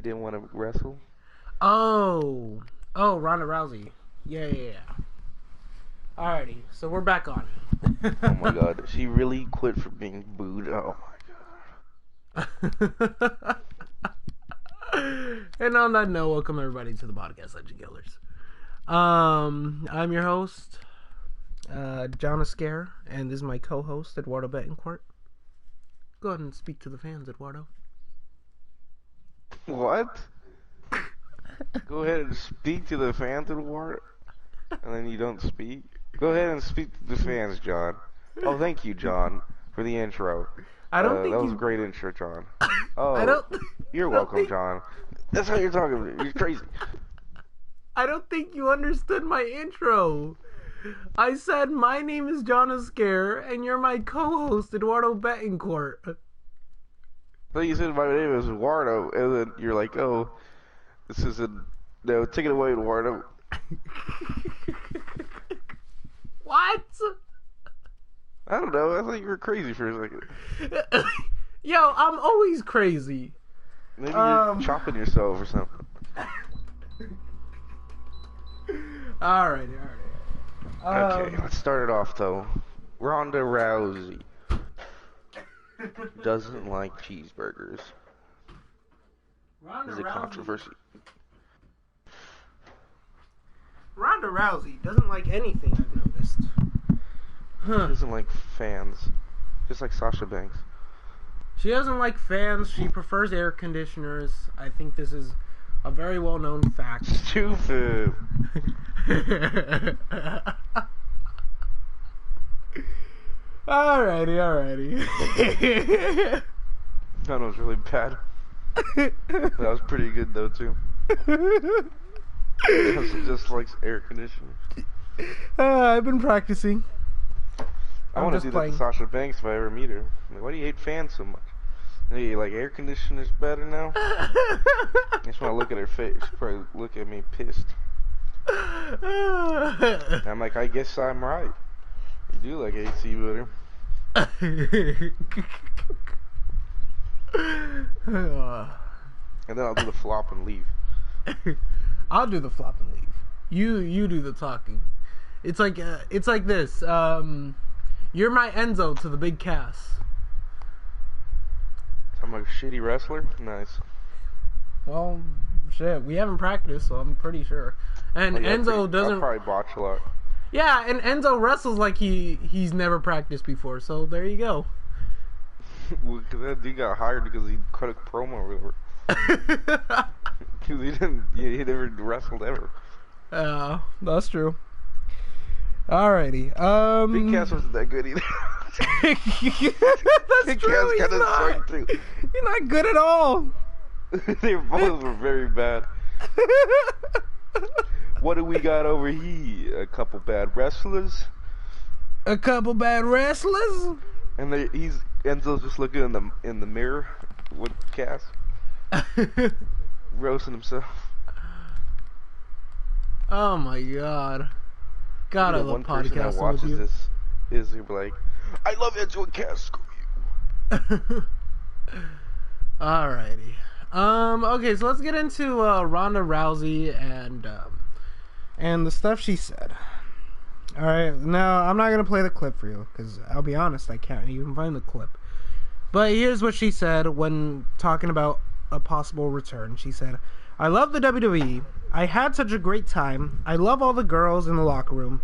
didn't want to wrestle. Oh, Ronda Rousey. Yeah. Alrighty, so we're back on. Oh my god, she really quit for being booed. Oh my god. And on that note, welcome everybody to the podcast, Legend Killers. I'm your host, John Scare, and this is my co-host, Eduardo Betancourt. Go ahead and speak to the fans, Eduardo. What? Go ahead and speak to the fans, Eduardo, and then you don't speak? Go ahead and speak to the fans, John. Oh, thank you, John, for the intro. I don't think that was a great intro, John. Oh, you're welcome, John. That's how you're talking. You're crazy. I don't think you understood my intro. I said my name is John Scare, and you're my co-host, Eduardo Betancourt. So you said my name is Eduardo, and then you're like, oh, this isn't... No, take it away, Eduardo. What? I don't know. I thought you were crazy for a second. Yo, I'm always crazy. Maybe you're chopping yourself or something. Alright. Okay, let's start it off, though. Ronda Rousey doesn't like cheeseburgers. There's a controversy. Ronda Rousey doesn't like anything, I've noticed. She doesn't like fans. Just like Sasha Banks. She doesn't like fans. She prefers air conditioners. I think this is a very well-known fact. Stupid. Alrighty. That was really bad. That was pretty good, though, too. She just likes air conditioners. I've been practicing. I want to do that to Sasha Banks if I ever meet her. Like, why do you hate fans so much? Hey, you like air conditioners better now? I just want to look at her face. She'll probably look at me pissed. And I'm like, I guess I'm right. You do like AC better. And then I'll do the flop and leave. I'll do the flop and leave. You do the talking. It's like this. You're my Enzo to the big Cass. I'm a shitty wrestler? Nice. Well, shit, we haven't practiced, so I'm pretty sure. And Enzo doesn't... I'll probably botch a lot. Yeah, and Enzo wrestles like he's never practiced before, so there you go. Well, cause that dude got hired because he cut a promo or whatever. Because he never wrestled ever. That's true. Alrighty. Big Cass wasn't that good either. That's Big true. Cass got strike too. He's not good at all. They both were very bad. What do we got over here? A couple bad wrestlers. And Enzo's just looking in the mirror with Cass, roasting himself. Oh my god. God, I love podcasting with you. One person that watches this is like, I love Enzo and Cass, screw you. Alrighty. Okay, so let's get into Ronda Rousey and the stuff she said. Alright, now I'm not gonna play the clip for you, because I'll be honest, I can't even find the clip. But here's what she said when talking about a possible return. She said, I love the WWE. I had such a great time. I love all the girls in the locker room.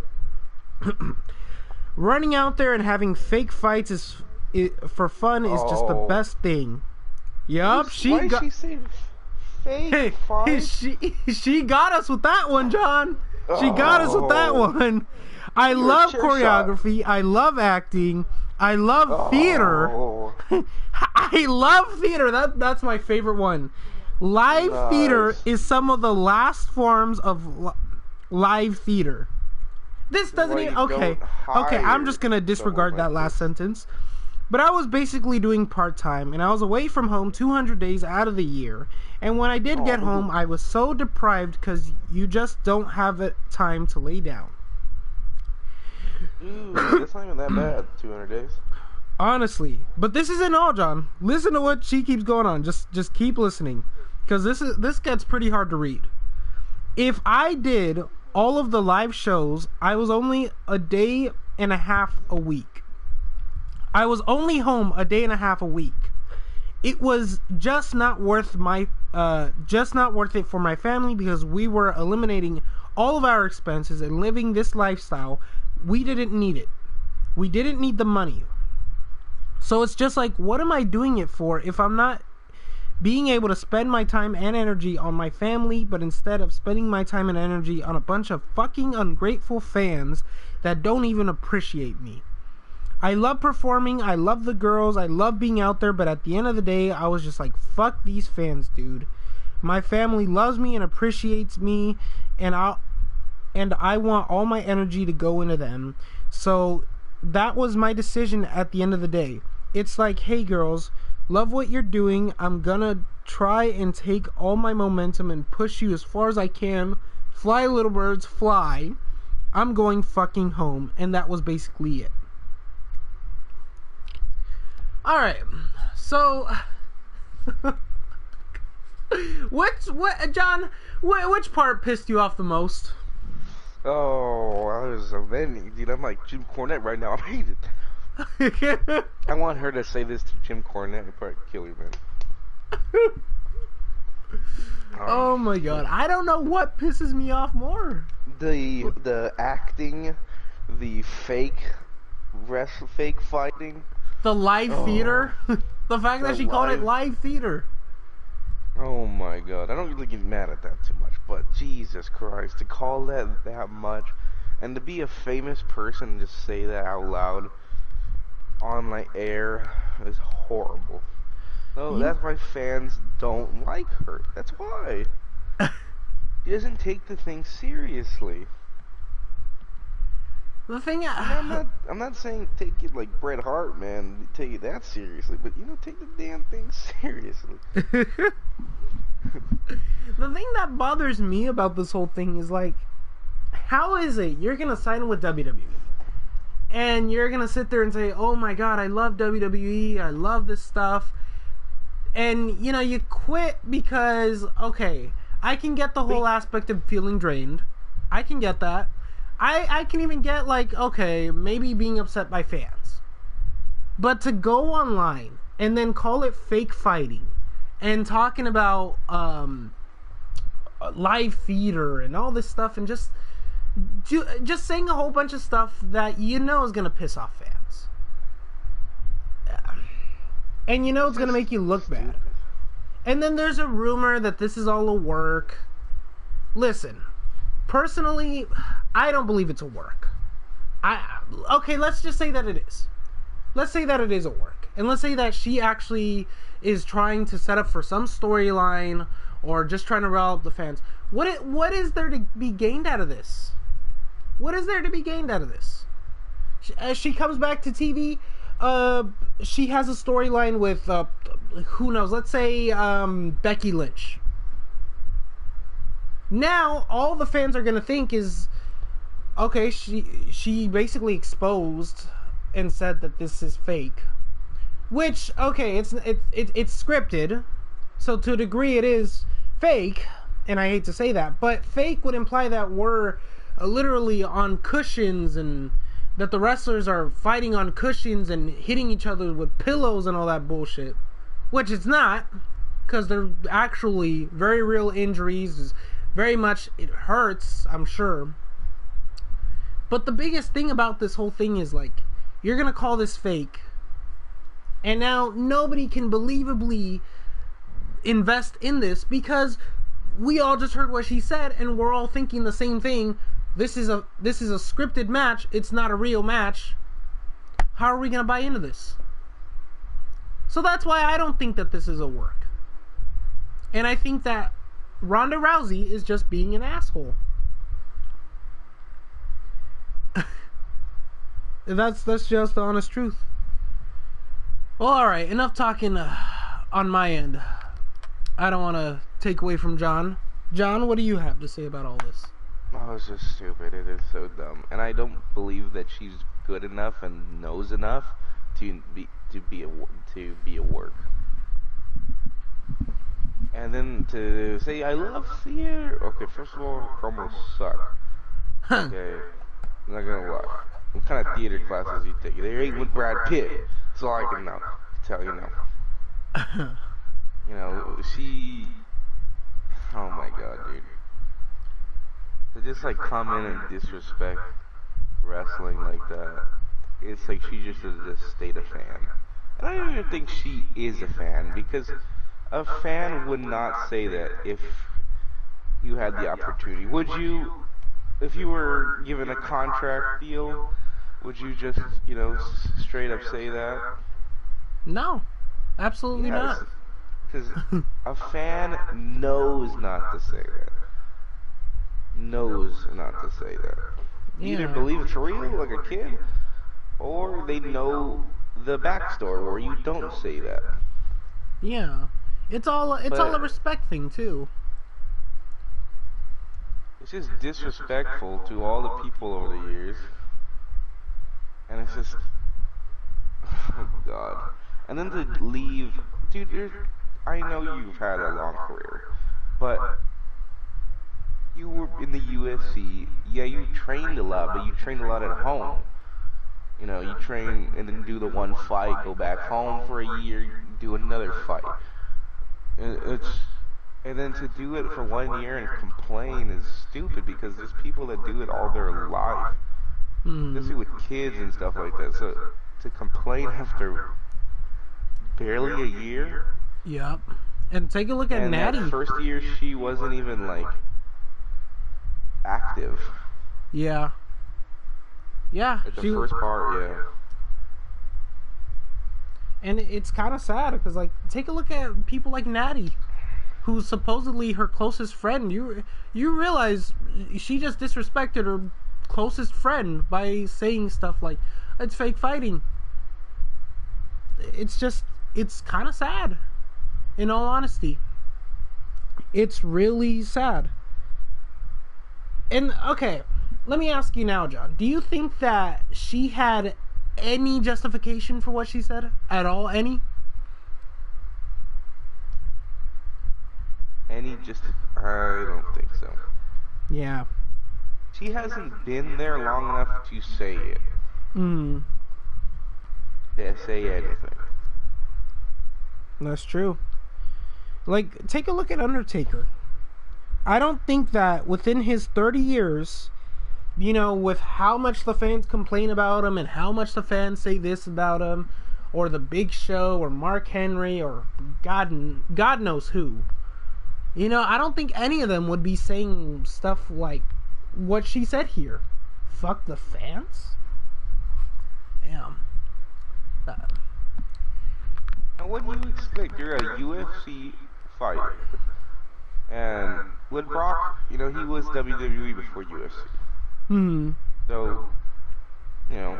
Running out there and having fake fights for fun is just the best thing. Yup, Why did she say fake fights? She got us with that one, John. She got us with that one. I love choreography. I love acting. I love theater. I love theater. That's my favorite one. Live theater is some of the last forms of live theater. This doesn't even... Okay, I'm just going to disregard that last sentence. But I was basically doing part-time, and I was away from home 200 days out of the year. And when I did get home, I was so deprived because you just don't have time to lay down. Ooh, that's not even that bad, 200 days. Honestly. But this isn't all, John. Listen to what she keeps going on. Just keep listening. because this gets pretty hard to read. If I did all of the live shows, I was only a day and a half a week. I was only home a day and a half a week. It was just not worth it for my family, because we were eliminating all of our expenses and living this lifestyle. We didn't need it. We didn't need the money. So it's just like, what am I doing it for if I'm not being able to spend my time and energy on my family, but instead of spending my time and energy on a bunch of fucking ungrateful fans that don't even appreciate me? I love performing, I love the girls, I love being out there, but at the end of the day, I was just like, fuck these fans, dude. My family loves me and appreciates me, and I want all my energy to go into them. So that was my decision at the end of the day. It's like, hey girls, love what you're doing. I'm gonna try and take all my momentum and push you as far as I can. Fly, little birds, fly. I'm going fucking home. And that was basically it. Alright, so John, which part pissed you off the most? Oh, I was so many, dude. I'm like Jim Cornette right now. I hate it. I want her to say this to Jim Cornette. It'd probably kill you, man. Oh my god, I don't know what pisses me off more. The acting, the fake fighting. The live theater? The fact that she called it live theater. Oh my god. I don't really get mad at that too much, but Jesus Christ, to call that much, and to be a famous person and just say that out loud on my air is horrible. No, that's why fans don't like her. That's why. She doesn't take the thing seriously. The thing, I'm not saying take it like Bret Hart, man. Take it that seriously, but take the damn thing seriously. The thing that bothers me about this whole thing is like, how is it you're gonna sign with WWE and you're gonna sit there and say, "Oh my god, I love WWE, I love this stuff," and you quit because, okay, I can get the whole aspect of feeling drained. I can get that. I can even get, like, okay, maybe being upset by fans. But to go online and then call it fake fighting and talking about live theater and all this stuff and just saying a whole bunch of stuff that is going to piss off fans. And it's going to make you look bad. And then there's a rumor that this is all a work. Listen, personally, I don't believe it's a work. Okay, let's just say that it is. Let's say that it is a work. And let's say that she actually is trying to set up for some storyline or just trying to rile up the fans. What is there to be gained out of this? What is there to be gained out of this? As she comes back to TV, she has a storyline with, who knows, let's say Becky Lynch. Now, all the fans are going to think is, okay, she basically exposed and said that this is fake. Which, okay, it's scripted, so to a degree it is fake, and I hate to say that, but fake would imply that we're literally on cushions and that the wrestlers are fighting on cushions and hitting each other with pillows and all that bullshit. Which it's not, because they're actually very real injuries. Very much, it hurts, I'm sure. But the biggest thing about this whole thing is, like, you're gonna call this fake, and now nobody can believably invest in this because we all just heard what she said and we're all thinking the same thing. This is a scripted match. It's not a real match. How are we gonna buy into this? So that's why I don't think that this is a work. And I think that Ronda Rousey is just being an asshole. That's just the honest truth. Well, alright, enough talking on my end. I don't want to take away from John. John, what do you have to say about all this? Oh, it's just stupid. It is so dumb. And I don't believe that she's good enough and knows enough to be a work. And then to say I love theater. Okay, first of all, her promos suck. Okay, I'm not gonna lie. What kind of theater classes you take? They ain't with Brad Pitt. That's all I can tell you now. You know, she. Oh my god, dude. To just like come in and disrespect wrestling like that, it's like she just is a state of fan. And I don't even think she is a fan, because a fan would not say that if you had the opportunity. Would you, if you were given a contract deal, would you just, you know, straight up say that? No, absolutely not. Because a fan knows not to say that. Knows not to say that. Yeah. Either believe it's real, like a kid, or they know the backstory where you don't say that. Yeah, it's all a respect thing too. It's just disrespectful to all the people over the years, and it's just, oh god. And then to leave, dude. I know you've had a long career, but you were in the UFC. Yeah, you trained a lot, but you trained a lot at home. You know, you train and then do the one fight, go back home for a year, do another fight. And then to do it for 1 year and complain is stupid, because there's people that do it all their life, especially with kids and stuff like that. So to complain after barely a year. Yep. And take a look at Natty. That first year she wasn't even like active. Yeah. Yeah. At the first part, yeah. And it's kind of sad, because like, take a look at people like Natty, who's supposedly her closest friend. You realize she just disrespected her closest friend by saying stuff like, it's fake fighting. It's kind of sad. In all honesty, it's really sad. And okay, let me ask you now, John. Do you think that she had any justification for what she said at all? Any? I don't think so. Yeah. She hasn't been there long enough to say it. To say anything. That's true. Like, take a look at Undertaker. I don't think that within his 30 years, you know, with how much the fans complain about him and how much the fans say this about him, or the Big Show, or Mark Henry, or God knows who, you know, I don't think any of them would be saying stuff like what she said here. Fuck the fans? Damn. Now, what do you expect? You're a UFC fighter. And with Brock, you know, he was WWE before UFC. So, you know,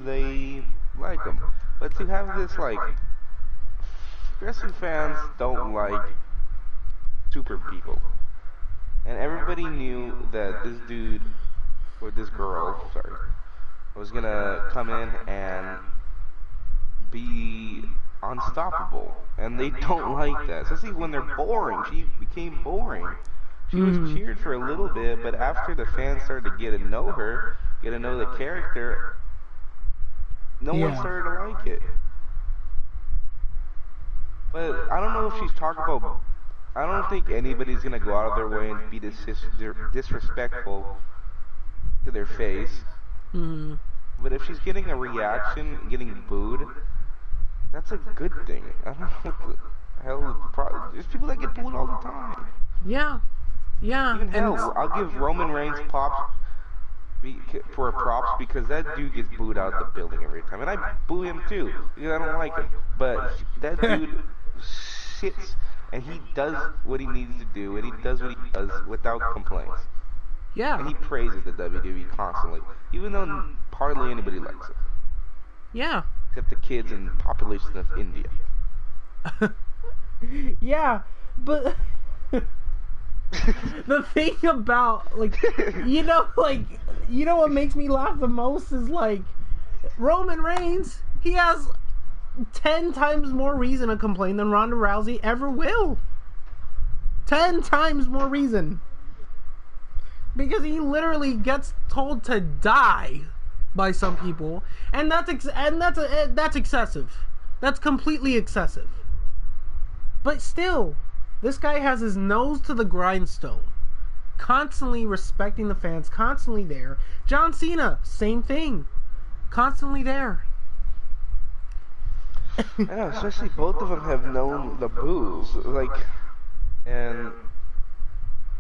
they like him. But to have this, like, wrestling fans don't like super people. And everybody knew that this dude, or this girl, sorry, was gonna come in and be unstoppable, and they don't like that, especially when they're boring. She became boring. She was cheered for a little bit, but after the fans started to get to know her, get to know the character, no one started to like it. But I don't know if she's talking about, I don't think anybody's gonna go out of their way and be disrespectful to their face. But if she's getting a reaction, getting booed, that's a good thing. I don't know what the hell. There's people that get booed all the time. Yeah. Even hell, I'll give Roman Reigns props because that dude gets booed out the building every time, and I boo him too because I don't like him. But that dude sits and he does what he needs to do, and he does what he does without complaints. Yeah. And he praises the WWE constantly, even though hardly anybody likes it. Yeah. Except the kids and population of India. Yeah, but the thing about, like, you know what makes me laugh the most is, like, Roman Reigns, he has 10 times more reason to complain than Ronda Rousey ever will. 10 times more reason. Because he literally gets told to die by some people, and that's excessive. That's completely excessive. But still, this guy has his nose to the grindstone, constantly respecting the fans, constantly there. John Cena, same thing, constantly there. I know, especially both of them have known the boos, like, and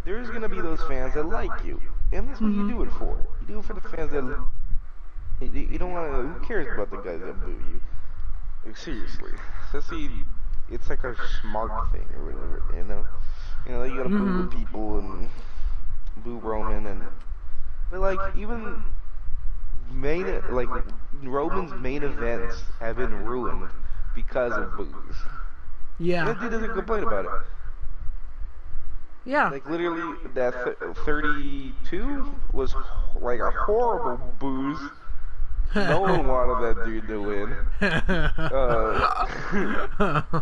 there's gonna be those fans that like you, and that's what you do it for. You do it for the fans that you don't want to. Who cares about the guys that boo you? Like, seriously, especially it's like a smart thing or whatever, you know. You gotta boo the people and boo Roman, but like even Roman's main events have been ruined because of boos. Yeah. And that dude doesn't complain about it. Yeah. Like literally, that 32 was like a horrible boos. No one wanted that dude to win.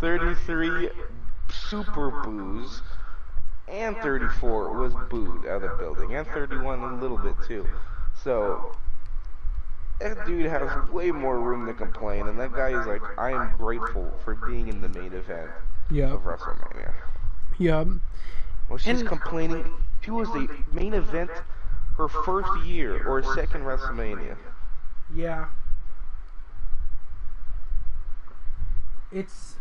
33 super boos, and 34 was booed out of the building, and 31 a little bit too. So that dude has way more room to complain, and that guy is like, I am grateful for being in the main event of WrestleMania. Yep. Well, she's complaining. She was the main event her first year or second WrestleMania. Yeah. It's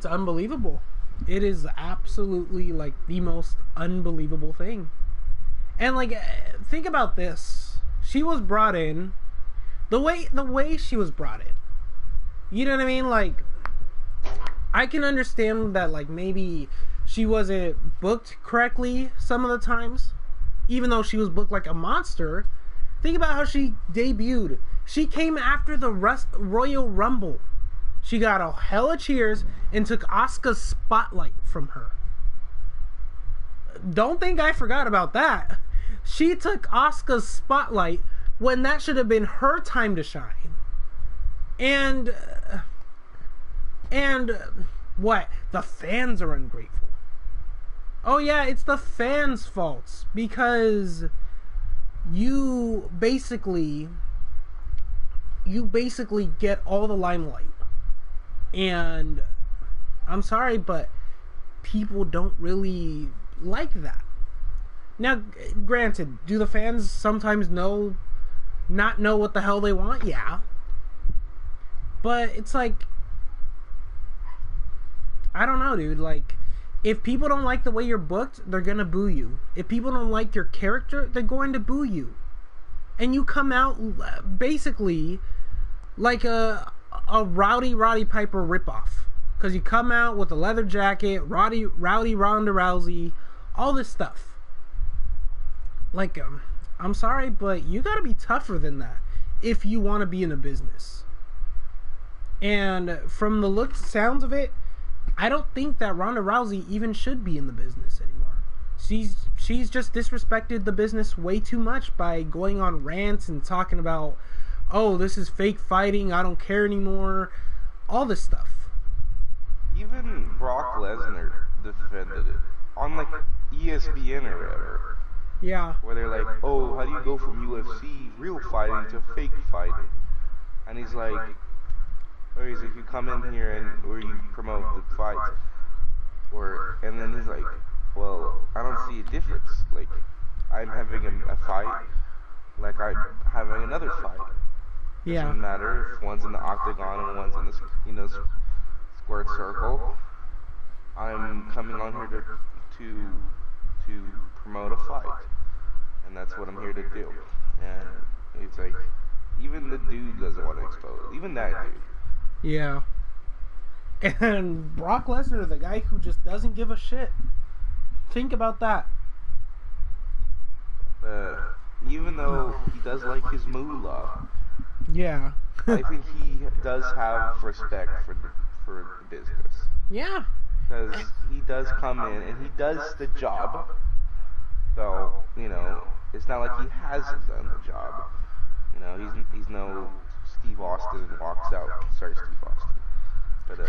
unbelievable. It is absolutely like the most unbelievable thing. And like, think about this. She was brought in the way she was brought in. You know what I mean? Like, I can understand that like maybe she wasn't booked correctly some of the times, even though she was booked like a monster. Think about how she debuted. She came after the Royal Rumble. She got a hella cheers and took Asuka's spotlight from her. Don't think I forgot about that. She took Asuka's spotlight when that should have been her time to shine. And what? The fans are ungrateful. Oh yeah, it's the fans' faults because you basically get all the limelight. And I'm sorry, but people don't really like that. Now, granted, do the fans sometimes not know what the hell they want? Yeah. But it's like, I don't know, dude. Like, if people don't like the way you're booked, they're gonna boo you. If people don't like your character, they're going to boo you. And you come out basically like a Rowdy Piper ripoff. Because you come out with a leather jacket, Rowdy Ronda Rousey, all this stuff. Like, I'm sorry, but you gotta be tougher than that if you want to be in a business. And from the sounds of it, I don't think that Ronda Rousey even should be in the business anymore. She's just disrespected the business way too much by going on rants and talking about, oh, this is fake fighting, I don't care anymore, all this stuff. Even Brock Lesnar defended it on like ESPN or whatever. Yeah. Where they're like, oh, how do you go from UFC real fighting to fake fighting? And he's like, you come in here and where you promote the fights, and then he's like, well, I don't see a difference. Like, I'm having a fight, like I'm having another fight. Yeah. Doesn't matter if one's in the octagon and one's in the squared circle. I'm coming on here to promote a fight, and that's what I'm here to do. And it's like, even the dude doesn't want to expose it. Even that dude. Yeah. And Brock Lesnar, the guy who just doesn't give a shit. Think about that. Even though he does like his moolah, yeah, I think he does have respect for the business. Yeah. Because he does come in and he does the job. So, it's not like he hasn't done the job. He's no Steve Austin and walks out. Sorry, Steve Austin. But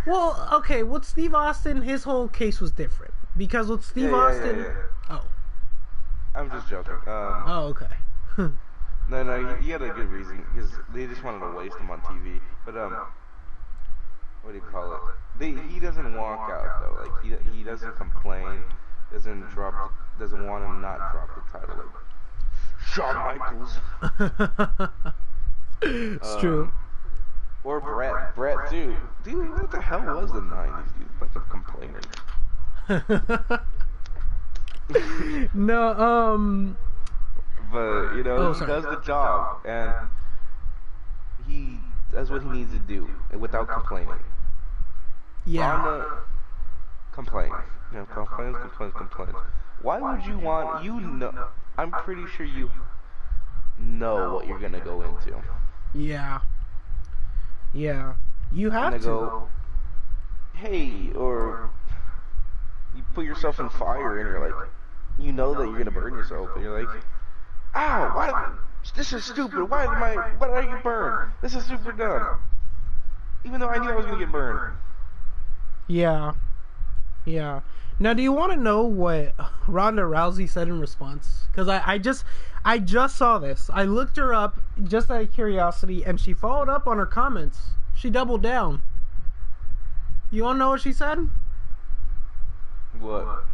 well, okay, with Steve Austin, his whole case was different because with Steve Austin, oh, I'm just joking. oh, okay. No, he had a good reason because they just wanted to waste him on TV. But what do you call it? He doesn't walk out though. Like he doesn't complain. Doesn't want to not drop the title. Like Shawn Michaels. It's true. Or Brett too. Dude, what the hell was the '90s? Dude, bunch of complainers. No, But he does the job, and he does what he needs to do without complaining. Yeah. Ronda complains. Complains. Why would you want? I'm pretty sure you know what you're gonna go into. Yeah. Yeah. You have to. Go, hey, or you put yourself in fire, and you're like, you know that you're gonna burn yourself, and you're like, ow, why? This is stupid. Why did I get burned? This is super dumb. Even though I knew I was gonna get burned. Yeah. Yeah. Now, do you want to know what Ronda Rousey said in response? Because I just saw this. I looked her up just out of curiosity, and she followed up on her comments. She doubled down. You want to know what she said? What?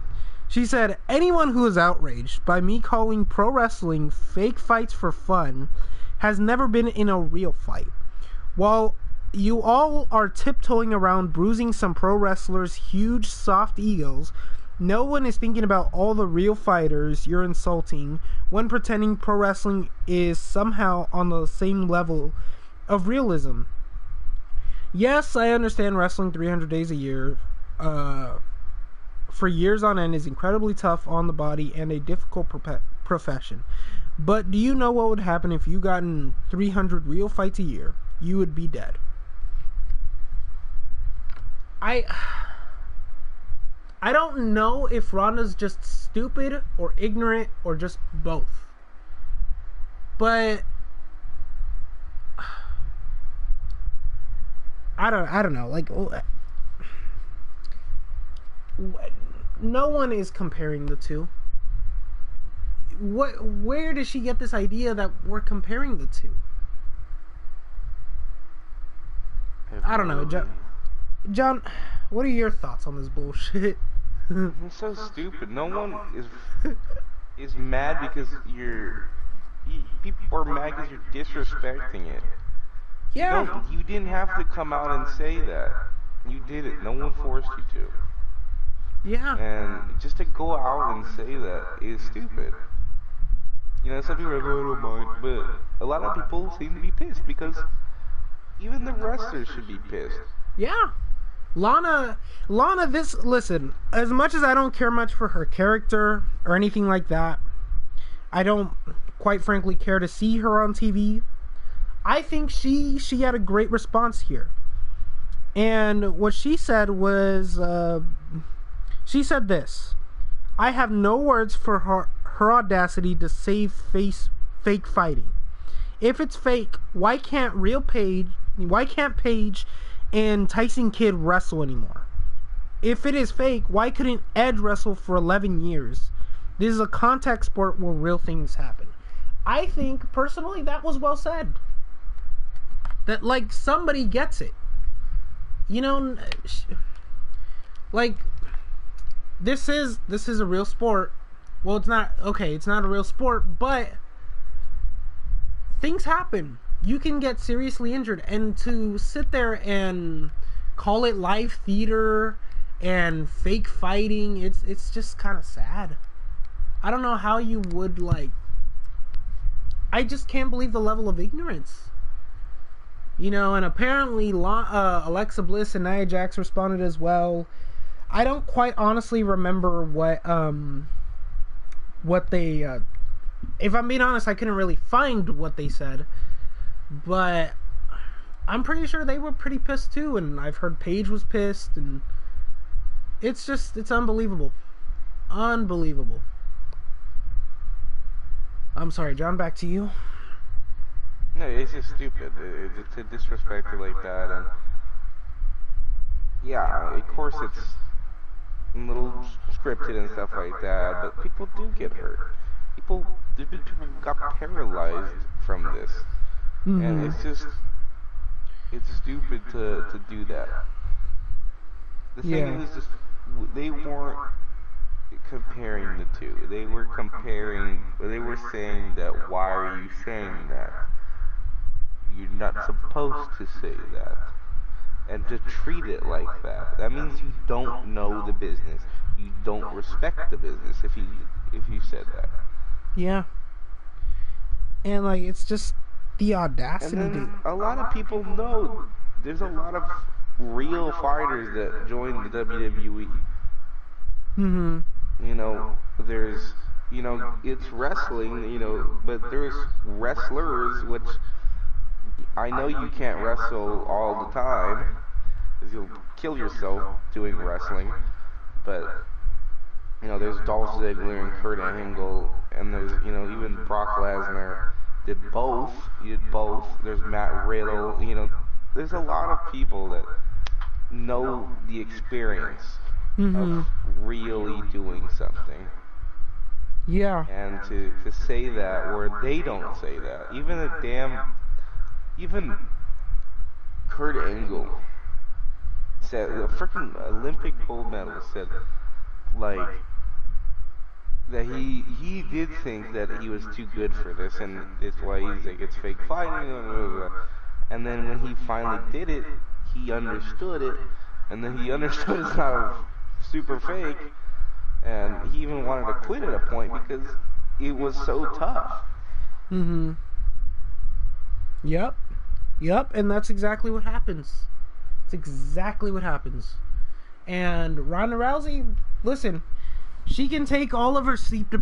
She said, anyone who is outraged by me calling pro wrestling fake fights for fun has never been in a real fight. While you all are tiptoeing around bruising some pro wrestlers' huge soft egos, no one is thinking about all the real fighters you're insulting when pretending pro wrestling is somehow on the same level of realism. Yes, I understand wrestling 300 days a year for years on end is incredibly tough on the body and a difficult profession. But do you know what would happen if you got in 300 real fights a year? You would be dead. I don't know if Ronda's just stupid or ignorant or just both. But I don't know. Like, no one is comparing the two. Where does she get this idea that we're comparing the two? I don't know, John, what are your thoughts on this bullshit? It's so stupid. No one is mad because people are mad because you're disrespecting it. Yeah. You didn't have to come out and say that. You did it. No one forced you to. Yeah. And just to go out and say that is stupid. Some people are like, oh, I don't mind. But a lot of people seem to be pissed because even the wrestlers should be pissed. Yeah. Lana, listen, as much as I don't care much for her character or anything like that, I don't, quite frankly, care to see her on TV. I think she had a great response here. And what she said was, she said this: I have no words for her audacity to say fake fighting. If it's fake, why can't Paige and Tyson Kidd wrestle anymore? If it is fake, why couldn't Edge wrestle for 11 years? This is a contact sport where real things happen. I think, personally, that was well said. That, like, somebody gets it. Like, this is a real sport. Well, it's not a real sport, but things happen. You can get seriously injured, and to sit there and call it live theater and fake fighting, it's just kind of sad. I don't know how you would, like, I just can't believe the level of ignorance. And apparently Alexa Bliss and Nia Jax responded as well. I don't quite honestly remember what they if I'm being honest, I couldn't really find what they said. But I'm pretty sure they were pretty pissed too, and I've heard Paige was pissed, and it's unbelievable. Unbelievable. I'm sorry, John, back to you. No, it's just stupid to disrespect her like that, and yeah, of course it's a little scripted and stuff like that, but people do get hurt. There's been people who got paralyzed from this, and it's stupid to do that. The thing is just, they weren't comparing the two. They were saying that, why are you saying that? You're not supposed to say that. And to treat it like that, that means you don't know the business. You don't respect the business if you said that. Yeah. And like, it's just the audacity. And then a lot of people know there's a lot of real fighters that joined the WWE. You know, there's, you know, it's wrestling, you know, but there's wrestlers, which I know you can't wrestle all the time, because you'll kill yourself doing wrestling, but, you know, there's Dolph Ziggler and Kurt Angle, and there's, you know, even Brock Lesnar did both. He did both. There's Matt Riddle, you know, there's a lot of people that know the experience of really doing something. Yeah. And to say that where they don't say that, even Kurt Angle said, a freaking Olympic gold medalist said, like, that he did think that he was too good for this, and it's why he's like, it's fake fighting, and then when he finally did it, he understood it, and then he understood it's not super fake, and he even wanted to quit at a point because it was so tough. Yep, and that's exactly what happens. It's exactly what happens. And Ronda Rousey, listen, she can take all of her sleep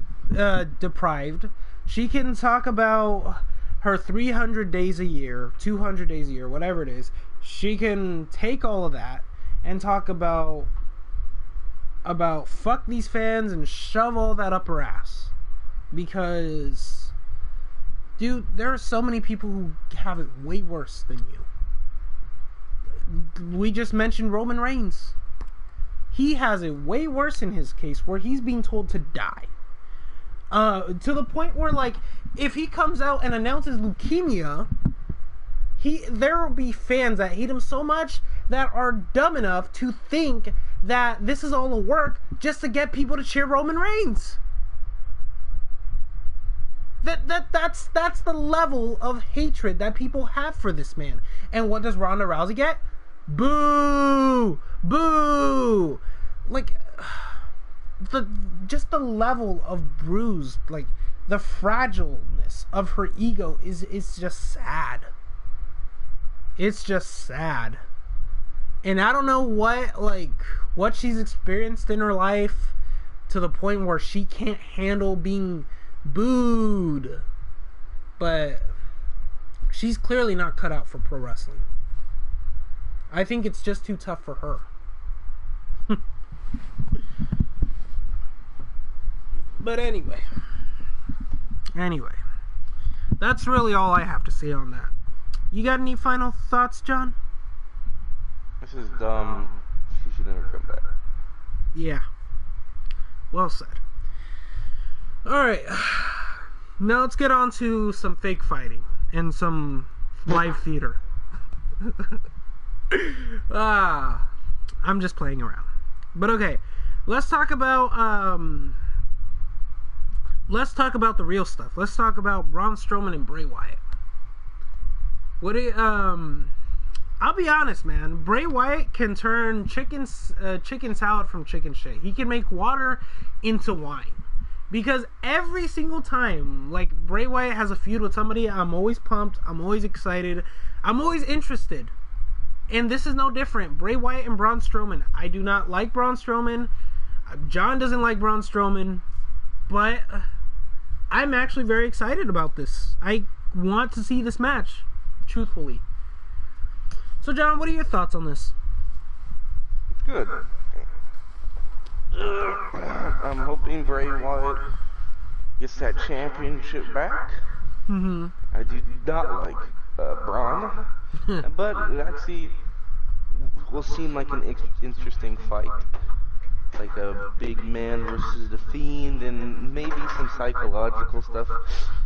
deprived. She can talk about her 300 days a year, 200 days a year, whatever it is. She can take all of that and talk about fuck these fans and shove all that up her ass. Because, dude, there are so many people who have it way worse than you. We just mentioned Roman Reigns. He has it way worse in his case, where he's being told to die. To the point where, like, if he comes out and announces leukemia, there will be fans that hate him so much that are dumb enough to think that this is all a work just to get people to cheer Roman Reigns. That's the level of hatred that people have for this man. And what does Ronda Rousey get? Boo! Boo! Like, just the level of bruise, like, the fragileness of her ego is just sad. It's just sad. And I don't know what she's experienced in her life to the point where she can't handle being booed. But she's clearly not cut out for pro wrestling. I think it's just too tough for her. But anyway, that's really all I have to say on that. You got any final thoughts, John? This is dumb. She should never come back. Yeah. Well said. Alright. Now let's get on to some fake fighting and some live theater. I'm just playing around. But okay. Let's talk about the real stuff. Let's talk about Braun Strowman and Bray Wyatt. I'll be honest, man. Bray Wyatt can turn chicken salad from chicken shit. He can make water into wine. Because every single time, like, Bray Wyatt has a feud with somebody, I'm always pumped. I'm always excited. I'm always interested. And this is no different. Bray Wyatt and Braun Strowman. I do not like Braun Strowman. John doesn't like Braun Strowman. But I'm actually very excited about this. I want to see this match. Truthfully. So, John, what are your thoughts on this? It's good. I'm hoping Bray Wyatt gets that championship back. I do not like Braun. But actually, will seem like an interesting fight. Like a big man versus the Fiend, and maybe some psychological stuff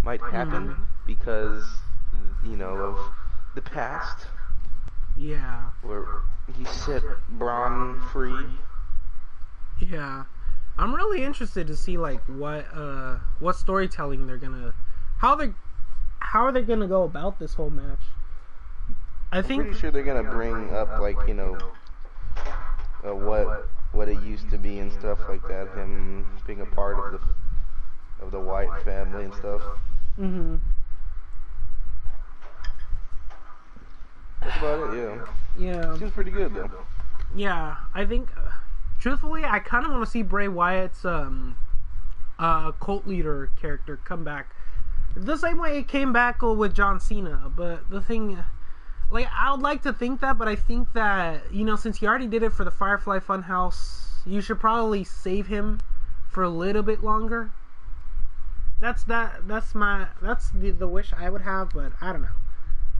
might happen because, you know, of the past. Yeah. Where he set Braun free. Yeah. I'm really interested to see like what storytelling they're gonna how are they gonna go about this whole match. I'm pretty sure they're gonna bring up like, you know, what it used to be and stuff like that. Him being a part of the White family and stuff. That's about it. Yeah. Yeah. Seems pretty good though. Yeah, I think. Truthfully, I kind of want to see Bray Wyatt's cult leader character come back the same way it came back with John Cena. But the thing, like, I would like to think that, but I think that, you know, since he already did it for the Firefly Funhouse, you should probably save him for a little bit longer. That's the wish I would have, but I don't know.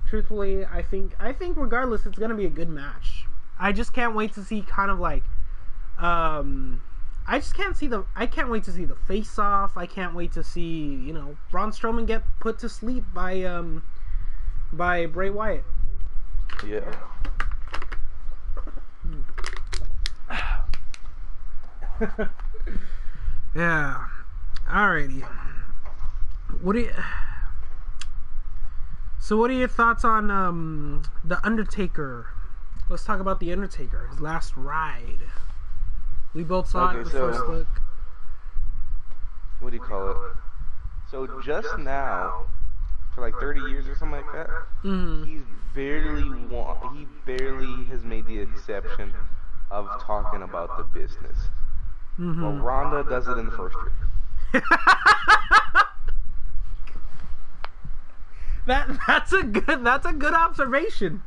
Truthfully, I think regardless, it's gonna be a good match. I just can't wait to see kind of like. I can't wait to see the face off. I can't wait to see, you know, Braun Strowman get put to sleep by Bray Wyatt. Yeah. Yeah. Alrighty. What are your thoughts on the Undertaker? Let's talk about the Undertaker, his last ride. We both saw it in the first look. What do you call it? So just now, for like 30 years or something like that, he barely has made the exception of talking about the business. Well, Ronda does it in the first year. That's a good observation.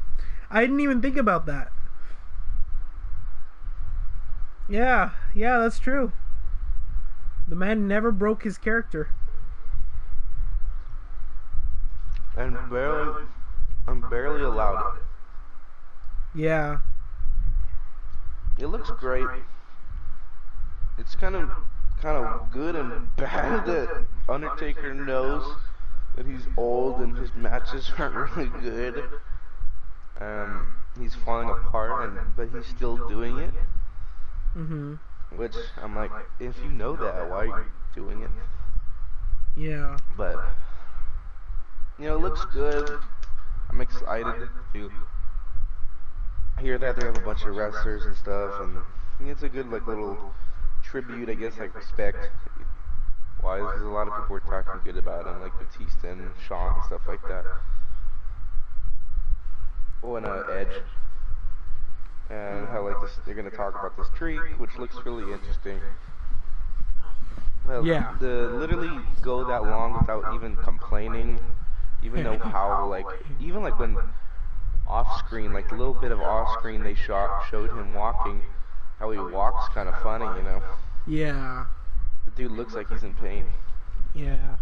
I didn't even think about that. Yeah, that's true. The man never broke his character. And barely allowed it. Yeah. It looks great. It's kind of good and bad that Undertaker knows that he's old and his matches aren't really good. He's falling apart, but he's still doing it. Which I'm like, if you know that, why are you doing it? Yeah. But you know, it looks good. I'm excited to hear that they have a bunch of wrestlers and stuff, and it's a good like little tribute, I guess, like respect. Why? Because a lot of people were talking good about him, like Batista and Shawn and stuff like that. Oh, and Edge. And how like this, they're gonna talk about this streak, which looks really interesting. Well, yeah. To literally go that long without even complaining, even though how like even like when off screen, like a little bit of off screen, they showed him walking. How he walks kind of funny, you know. Yeah. The dude looks like he's in pain. Yeah.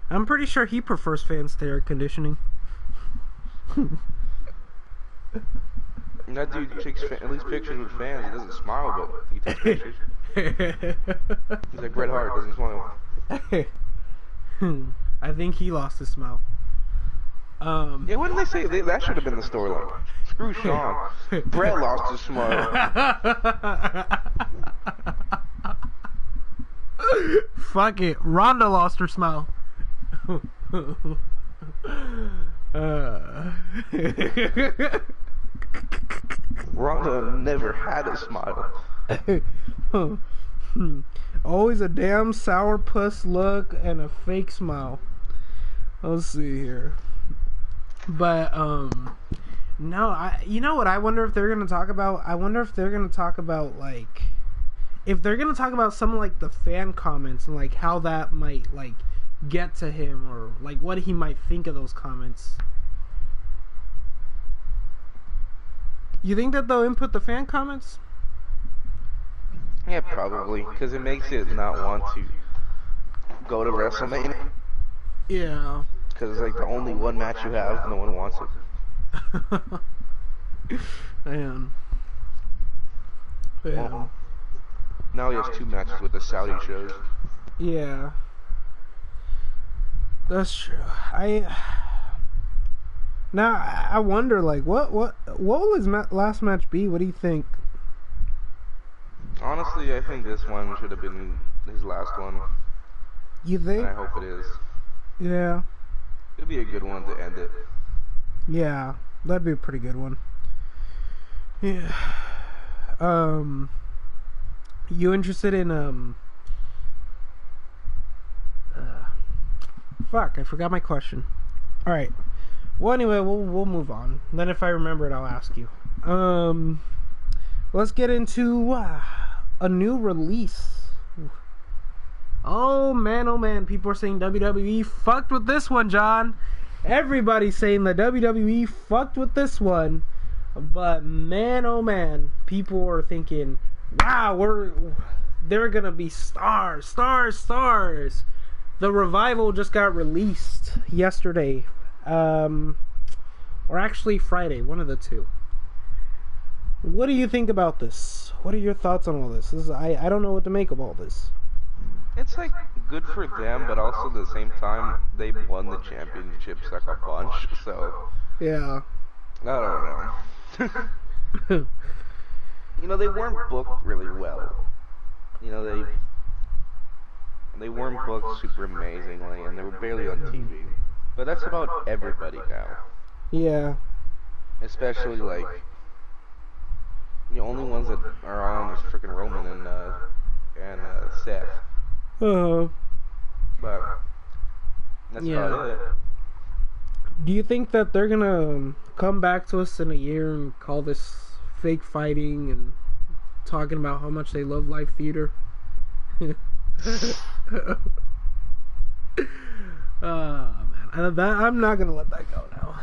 I'm pretty sure he prefers fans to air conditioning. And that dude takes at least pictures with fans. He doesn't smile, but he takes pictures. He's like Bret Hart, doesn't smile. I think he lost his smile. Yeah, what did they say? That should have been the storyline. Screw Shawn. Bret lost his smile. Fuck it. Ronda lost her smile. Ronda never had a smile. Always a damn sourpuss look and a fake smile. Let's see here. But no, you know what I wonder if they're gonna talk about? I wonder if they're gonna talk about like if they're gonna talk about some like the fan comments and like how that might like get to him or like what he might think of those comments. You think that they'll input the fan comments? Yeah, probably, because it makes it not want to go to WrestleMania. Yeah. Because it's like the only one match you have, no one wants it. Man. Yeah. Well, now he has 2 matches with the Saudi shows. Yeah. That's true. Now I wonder, like, what will his last match be? What do you think? Honestly, I think this one should have been his last one. You think? And I hope it is. Yeah. It'd be a good one to end it. Yeah, that'd be a pretty good one. Yeah. You interested in fuck, I forgot my question. All right. Well, anyway, we'll move on. Then if I remember it, I'll ask you. Let's get into a new release. Oh man, people are saying WWE fucked with this one, John. Everybody's saying that WWE fucked with this one. But man, oh man, people are thinking, wow, they're gonna be stars. The Revival just got released yesterday, or actually Friday, one of the two. What do you think about this? What are your thoughts on all this? I don't know what to make of all this. It's like good for them, but also at the same time they won the championships like a bunch, so yeah, I don't know. You know, they weren't booked really well. You know, they weren't booked super amazingly, and they were barely on TV. But that's about everybody now. Yeah. Especially like the only ones that are on is freaking Roman and Seth. But that's about it. Do you think that they're gonna come back to us in a year and call this fake fighting and talking about how much they love live theater? Man, I'm not gonna let that go now.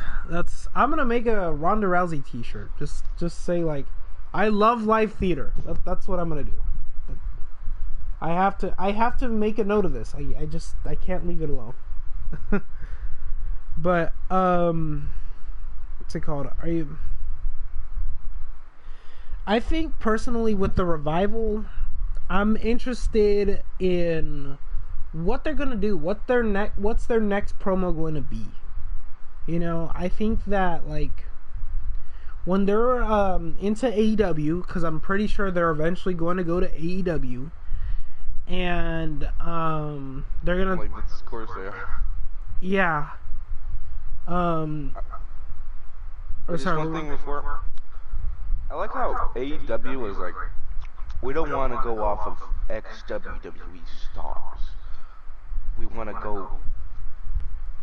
I'm gonna make a Ronda Rousey T-shirt. Just say like, I love live theater. That's what I'm gonna do. I have to make a note of this. I can't leave it alone. But what's it called? I think personally with the Revival, I'm interested in what they're gonna do. What's their next promo going to be? You know, I think that like when they're into AEW, because I'm pretty sure they're eventually going to go to AEW, and they're gonna like of course they are. Yeah. Just one thing before. I like how AEW was like, we don't want to go off of ex-WWE stars. We want to go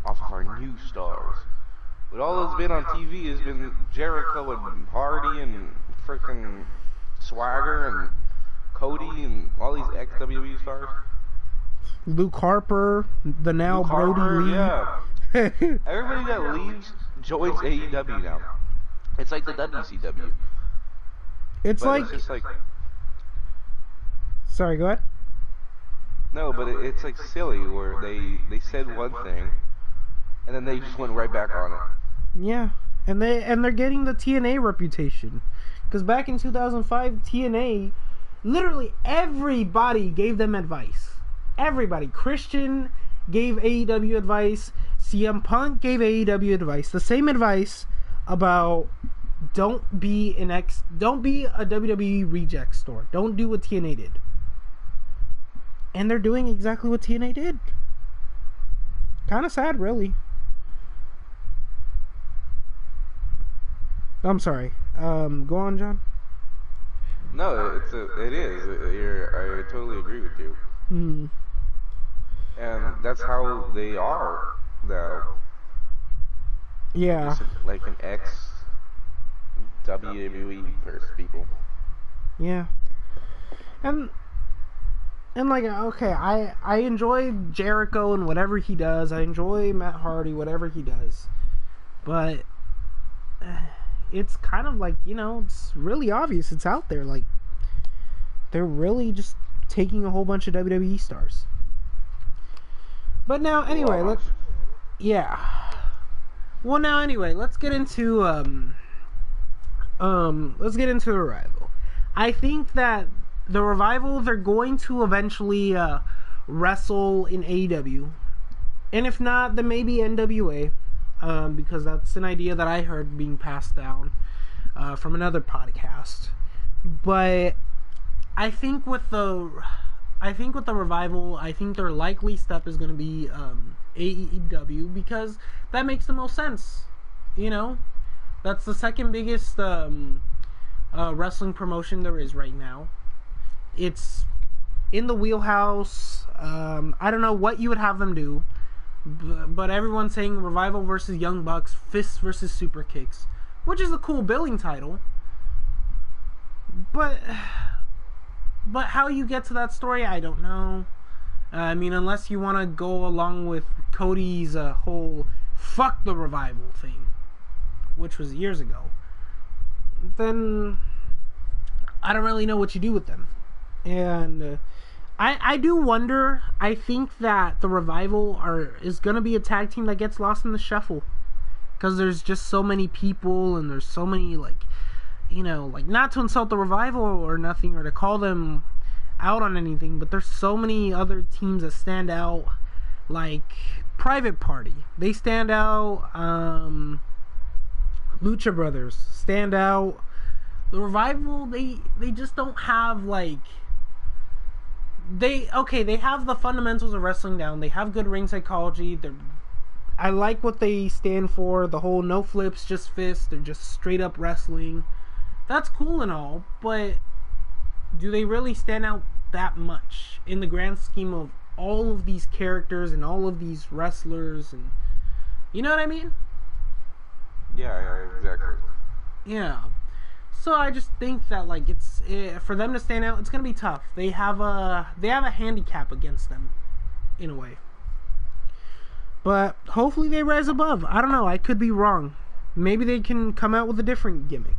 off of our new stars. But all that's been on TV has been Jericho and Hardy and freaking Swagger and Cody and all these ex-WWE stars. Luke Harper, the now Luke Brody Harper, Lee. Yeah. Everybody that leaves joins AEW now. It's like the WCW. It's but like, it's just like, sorry, go ahead. no, but it's like silly where they said one thing and then they just went right back on it. Yeah, and they're getting the TNA reputation, because back in 2005, TNA, literally everybody gave them advice. Everybody. Christian gave AEW advice. CM Punk gave AEW advice. The same advice about don't be a WWE reject store. Don't do what TNA did. And they're doing exactly what TNA did. Kind of sad, really. I'm sorry. Go on, John. No, it is. I totally agree with you. Hmm. And that's how they are now. Yeah. Just like an ex WWE people. Yeah. And like, okay, I enjoy Jericho and whatever he does. I enjoy Matt Hardy, whatever he does. But it's kind of like, you know, it's really obvious. It's out there. Like, they're really just taking a whole bunch of WWE stars. But now, anyway, let's get into Arrival. I think that the Revival, they're going to eventually wrestle in AEW. And if not, then maybe NWA. Because that's an idea that I heard being passed down from another podcast. But I think with the Revival, I think their likely step is going to be AEW, because that makes the most sense. You know, that's the second biggest wrestling promotion there is right now. It's in the wheelhouse. I don't know what you would have them do, but everyone's saying Revival versus Young Bucks, Fists versus Super Kicks, which is a cool billing title. But how you get to that story, I don't know. I mean, unless you want to go along with Cody's whole fuck the Revival thing, which was years ago, then I don't really know what you do with them. And I do wonder. I think that the Revival is going to be a tag team that gets lost in the shuffle, because there's just so many people, and there's so many, like, you know, like, not to insult the Revival or nothing, or to call them out on anything, but there's so many other teams that stand out, like Private Party. They stand out. Lucha Brothers stand out. The Revival, they just don't have, like, they have the fundamentals of wrestling down. They have good ring psychology. I like what they stand for. The whole no flips, just fists. They're just straight up wrestling. That's cool and all, but do they really stand out that much in the grand scheme of all of these characters and all of these wrestlers? And you know what I mean? Yeah, exactly. Yeah. So I just think that, like, it's for them to stand out, it's gonna be tough. They have a handicap against them, in a way. But hopefully they rise above. I don't know. I could be wrong. Maybe they can come out with a different gimmick.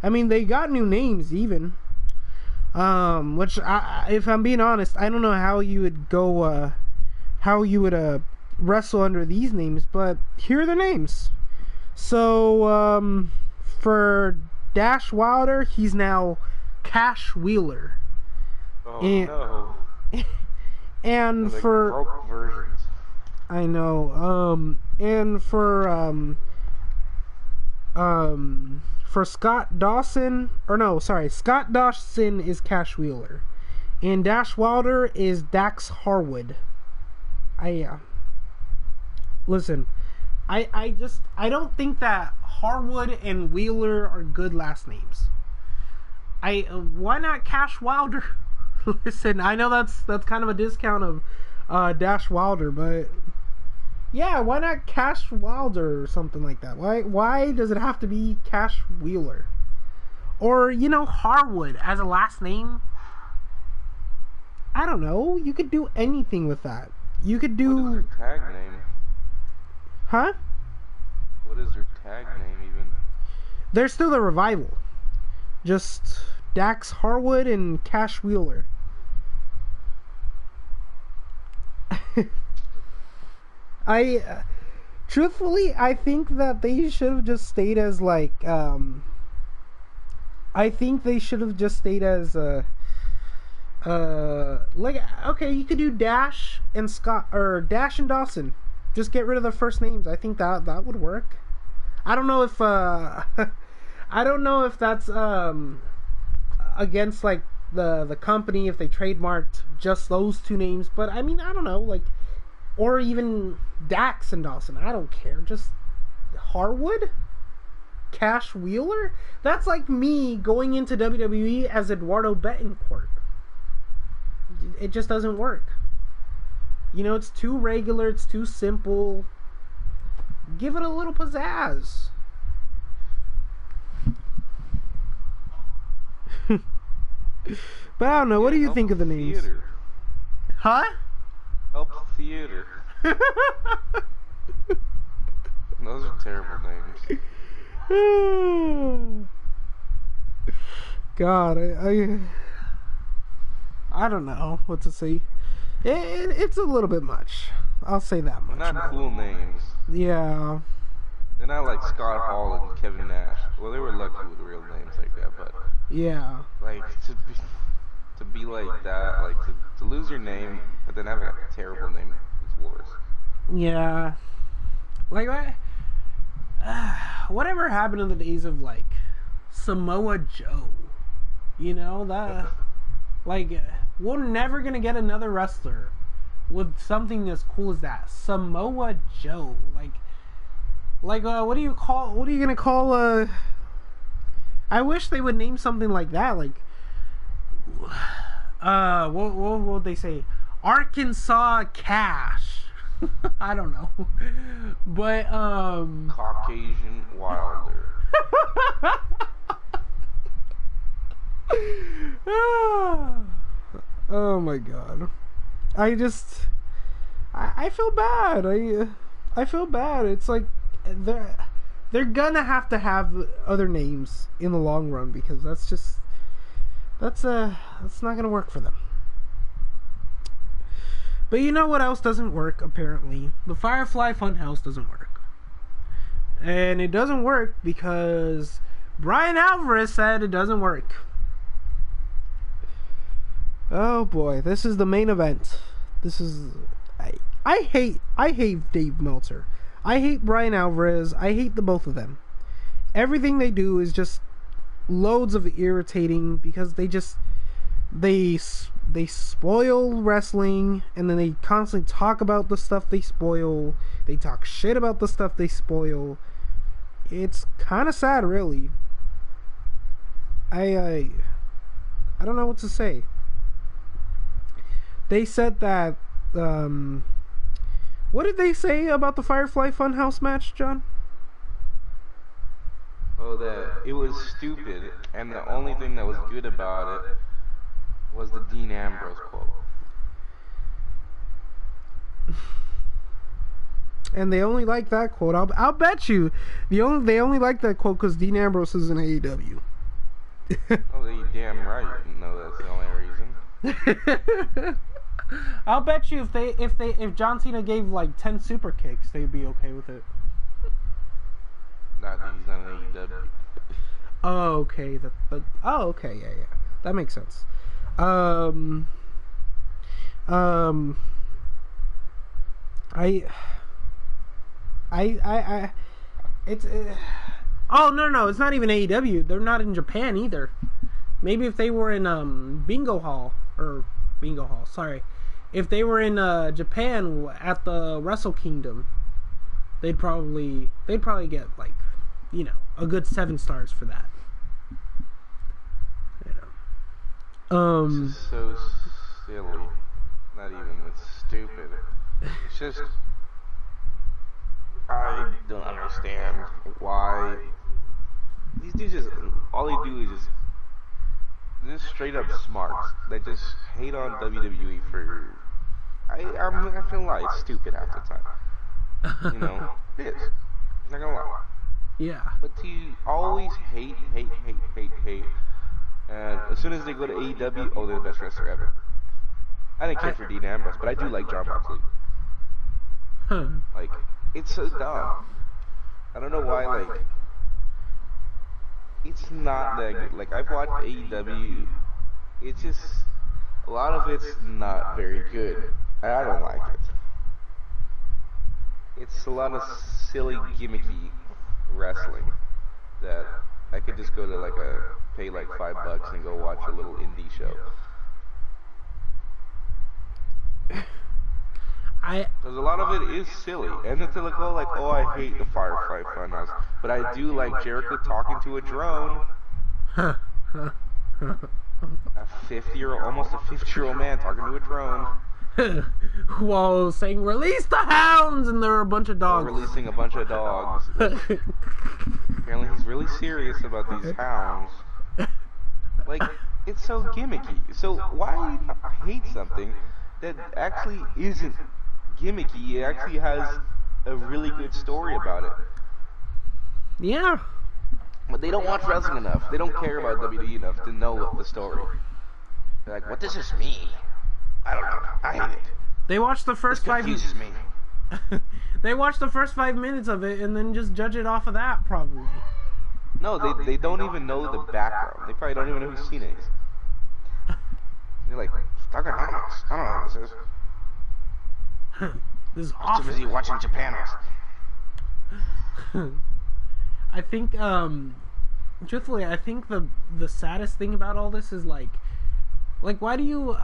I mean, they got new names even. Which, if I'm being honest, I don't know how you would go, wrestle under these names, but here are the names. So, for Dash Wilder, he's now Cash Wheeler. Oh, no. And like for... broke versions. I know. And for Scott Dawson, Scott Dawson is Cash Wheeler, and Dash Wilder is Dax Harwood. Listen, I don't think that Harwood and Wheeler are good last names. Why not Cash Wilder? Listen, I know that's kind of a discount of Dash Wilder, but yeah, why not Cash Wilder or something like that? Why does it have to be Cash Wheeler? Or, you know, Harwood as a last name? I don't know. You could do anything with that. You could do... What is their tag name? Huh? What is their tag name even? They're still the Revival. Just Dax Harwood and Cash Wheeler. Truthfully, I think that they should have just stayed as, like, like, okay, you could do Dash and Scott, or Dash and Dawson. Just get rid of the first names. I think that would work. I don't know if, that's, against, like, the company, if they trademarked just those two names, but, I mean, I don't know, like, or even Dax and Dawson. I don't care. Just Harwood? Cash Wheeler? That's like me going into WWE as Eduardo Betancourt. It just doesn't work. You know, it's too regular. It's too simple. Give it a little pizzazz. But I don't know. What do you think of the names? Theater. Huh? Help Theater. Those are terrible names. God, I don't know what to say. It's a little bit much. I'll say that much. Not cool names. Yeah. They're not like Scott Hall and Kevin Nash. Well, they were lucky with real names like that, but yeah, like to be like that, like to lose your name, but then have a terrible name is worse. yeah. Like whatever happened in the days of like Samoa Joe? You know that like we're never gonna get another wrestler with something as cool as that. Samoa Joe, like what are you gonna call I wish they would name something like that, like what would they say? Arkansas Cash. I don't know. But Caucasian Wilder. Oh my god. I feel bad. I feel bad. It's like they're gonna have to have other names in the long run, because that's not gonna work for them. But you know what else doesn't work, apparently? The Firefly Funhouse doesn't work. And it doesn't work because Brian Alvarez said it doesn't work. Oh boy, this is the main event. This is I hate Dave Meltzer. I hate Brian Alvarez. I hate the both of them. Everything they do is just loads of irritating, because they spoil wrestling, and then they constantly talk about the stuff they spoil. They talk shit about the stuff they spoil. It's kind of sad, really. I don't know what to say. They said that what did they say about the Firefly Funhouse match, John? Oh, that it was stupid, and the only thing that was good about it was the Dean Ambrose quote. And they only like that quote. I'll bet you they only like that quote because Dean Ambrose is in AEW. Oh, you damn right. No, that's the only reason. I'll bet you if John Cena gave like 10 super kicks, they'd be okay with it. Not that he's not an AEW. Oh, okay. Okay, yeah. That makes sense. Oh no, it's not even AEW. They're not in Japan either. Maybe if they were in Bingo Hall, sorry. If they were in Japan at the Wrestle Kingdom, they'd probably get like, you know, a good 7 stars for that. You know. This is so silly. Not even, it's stupid. It's just, I don't understand why these dudes just, all they do is just straight up smarts that just hate on WWE for, I'm not gonna lie, it's stupid half the time. You know, it is. I'm not gonna lie. Yeah. But to always hate, and as soon as they go to AEW, oh, they're the best wrestler ever. I didn't care for Dean Ambrose, but I do like Jon Moxley. Huh. Like, it's so dumb. I don't know why, like, it's not that good. Like, I've watched AEW, it's just, a lot of it's not very good. I don't like it. It's a lot of silly, gimmicky wrestling that I could just go to, pay like $5 and go watch a little indie show. Because a lot of it is silly, and it's like, oh, I hate the Firefly Funhouse, but I do like Jericho talking to a drone. A 50-year-old, almost a 50-year-old man talking to a drone. While saying, "Release the hounds," and there are a bunch of dogs. Releasing a bunch of dogs. Apparently, he's really serious about these hounds. Like, it's so gimmicky. So why hate something that actually isn't gimmicky? It actually has a really good story about it. Yeah. But they don't watch wrestling enough. They don't care about WWE enough to know the story. They're like, what does this mean? I don't know. I hate it. They watched the first this 5 confuses me. They watch the first 5 minutes of it and then just judge it off of that, probably. No, they don't even know the background. They probably don't even know who Cena is. They're like, talking animals. I don't know what this is. This is I'm awful. too busy watching Japanos. I think, truthfully, I think the saddest thing about all this is like why do you,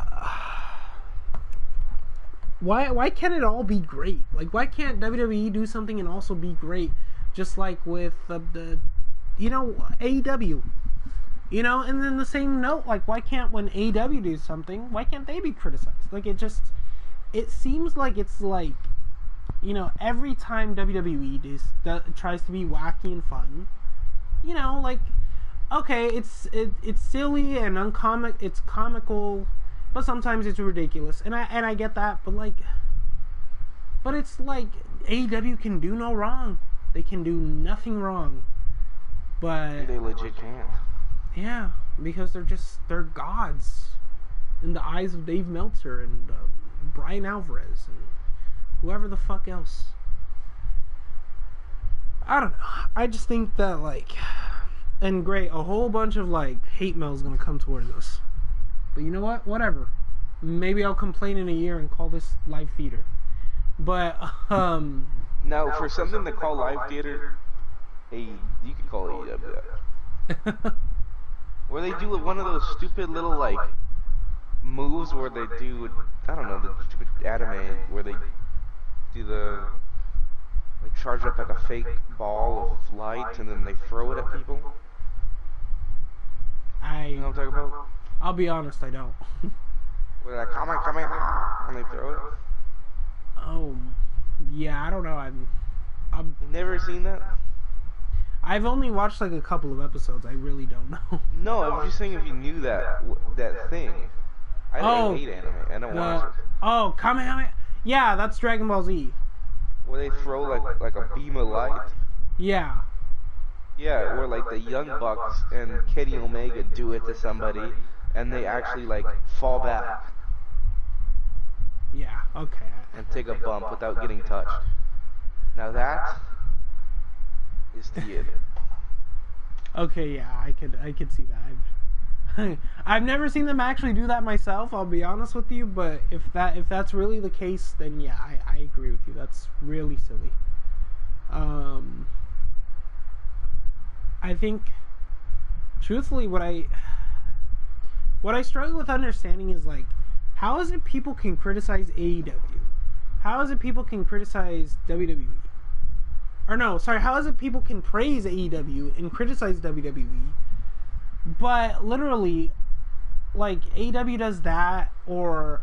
why can't it all be great? Like, why can't WWE do something and also be great, just like with the you know, AEW, you know? And then the same note, like, why can't, when AEW do something, why can't they be criticized? Like, it seems like it's like, you know, every time WWE tries to be wacky and fun, you know, like, okay, it's silly and it's comical, but sometimes it's ridiculous, and I get that, but it's like AEW can do no wrong. They can do nothing wrong. But they legit can. Yeah, because they're gods in the eyes of Dave Meltzer and Brian Alvarez and whoever the fuck else. I don't know. I just think that, like, and great, a whole bunch of like hate mail is gonna come towards us. But you know what? Whatever. Maybe I'll complain in a year and call this live theater. But now for something to call live theater, you could call AEW that. Where they do one of those stupid little like moves where they do, I don't know, the stupid anime where they do the like charge up like a fake ball of light and then they throw it at people. You know what I'm talking about? I'll be honest, I don't. Where they're like, come on, and they throw it. Oh, yeah, I don't know. I'm You never seen that? I've only watched like a couple of episodes. I really don't know. No, I'm just saying if you knew that thing. I hate anime. I don't watch it. Oh, Kamehameha. Yeah, that's Dragon Ball Z. Where they throw like a beam of light. Yeah. Yeah, where like the Young Bucks and Kenny Omega do it to somebody, and they actually like fall back. Yeah. Okay. And take a bump without getting touched. Now that is theater. Okay, yeah, I could see that. I've never seen them actually do that myself, I'll be honest with you, but if that's really the case, then yeah, I agree with you. That's really silly. I think truthfully what I struggle with understanding is like, how is it people can criticize AEW? How is it people can criticize WWE? Or no, sorry, how is it people can praise AEW and criticize WWE, but literally, like, AEW does that, or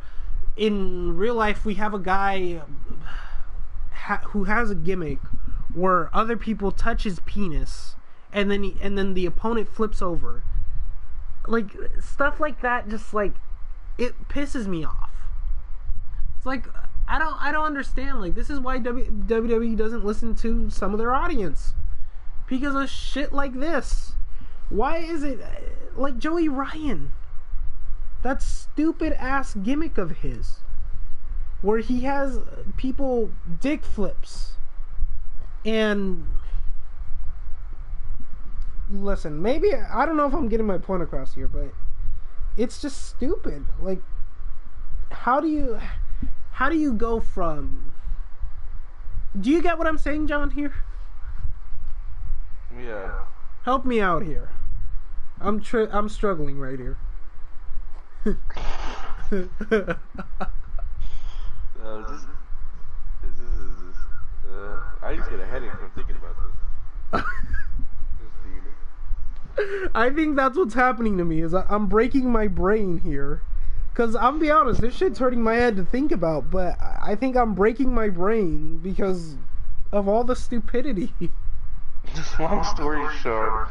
in real life we have a guy who has a gimmick where other people touch his penis, and then the opponent flips over. Like, stuff like that, just like, it pisses me off. It's like, I don't understand. Like, this is why WWE doesn't listen to some of their audience, because of shit like this. Why is it like Joey Ryan? That stupid ass gimmick of his, where he has people dick flips. And listen, maybe I don't know if I'm getting my point across here, but it's just stupid. Like, how do you go from... Do you get what I'm saying, John, here? Yeah. Help me out here. I'm struggling right here. I just get a headache from thinking about this. I think that's what's happening to me, is I'm breaking my brain here. Because I'm be honest, this shit's hurting my head to think about, but I think I'm breaking my brain because of all the stupidity. Just long story short,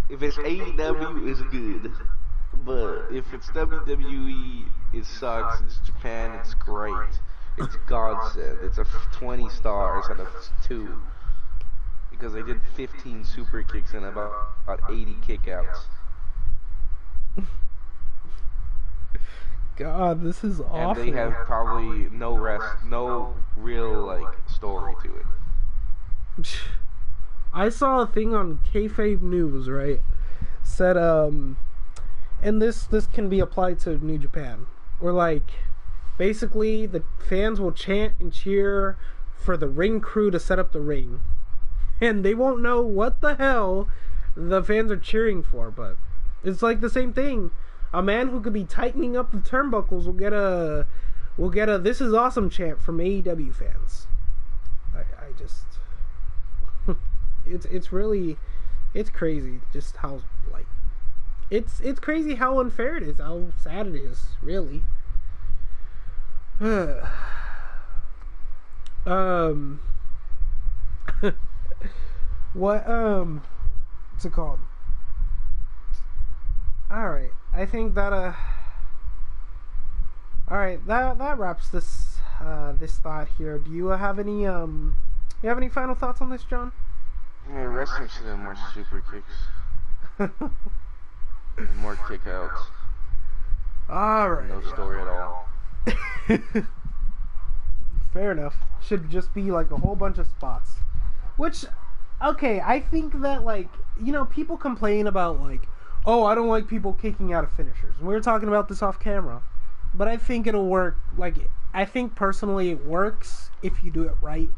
if it's AEW, it's good. But if it's WWE, it sucks. It's Japan, it's great. It's godsend. It's a 20 stars out of 2. Because they did 15 super kicks and about 80 kickouts. god, this is awful. And they have probably no real like story to it. I saw a thing on Kayfabe News, right? Said, and this can be applied to New Japan, where like basically the fans will chant and cheer for the ring crew to set up the ring, and they won't know what the hell the fans are cheering for. But it's like the same thing. A man who could be tightening up the turnbuckles will get a "This is awesome" chant from AEW fans. I just it's really crazy just how like it's crazy how unfair it is, how sad it is, really. What's it called? Alright, I think that alright, that wraps this this thought here. Do you have any final thoughts on this, John? Yeah, wrestling should have more super kicks. And more kickouts. Alright. No story at all. Fair enough. Should just be like a whole bunch of spots. Which, okay, I think that, like, you know, people complain about, like, oh, I don't like people kicking out of finishers. And we were talking about this off camera. But I think it'll work. Like, I think personally it works if you do it right.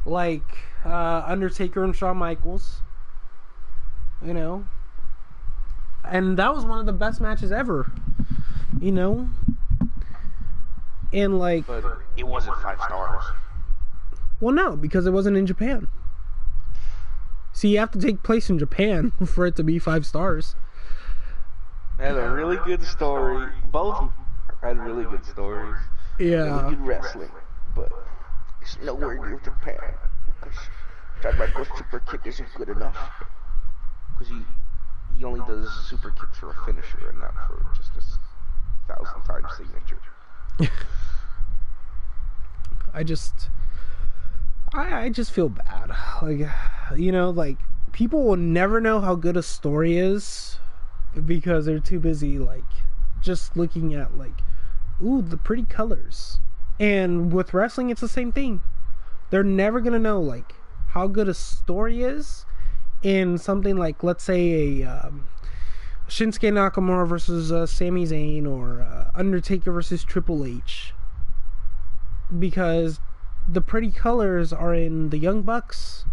Like, Undertaker and Shawn Michaels. You know? And that was one of the best matches ever. You know? And, like... But it wasn't 5 stars. Well, no, because it wasn't in Japan. See, you have to take place in Japan for it to be 5 stars. They had a really good story. Both had really good stories. Yeah. Really good wrestling. But it's nowhere near Japan. Because Shawn Michaels' super kick isn't good enough. Because he only does super kicks for a finisher and not for just a 1,000 times signature. I just feel bad. Like, you know, like, people will never know how good a story is because they're too busy, like, just looking at, like, ooh, the pretty colors. And with wrestling, it's the same thing. They're never gonna know, like, how good a story is in something like, let's say, a Shinsuke Nakamura versus Sami Zayn, or Undertaker versus Triple H. Because the pretty colors are in the Young Bucks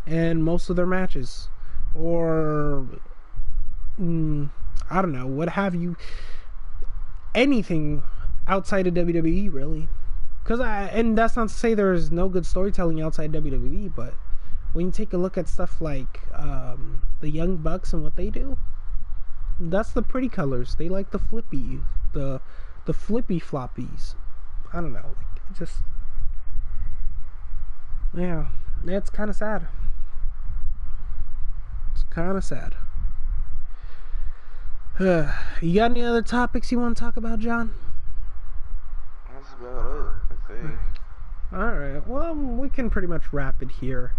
and most of their matches. Or, I don't know, what have you. Anything outside of WWE, really. And that's not to say there's no good storytelling outside WWE, but when you take a look at stuff like the Young Bucks and what they do, that's the pretty colors. They like the flippy floppies. I don't know, like, it just, yeah, it's kind of sad. It's kind of sad. You got any other topics you want to talk about, John? That's about it, I think. Alright, well, we can pretty much wrap it here.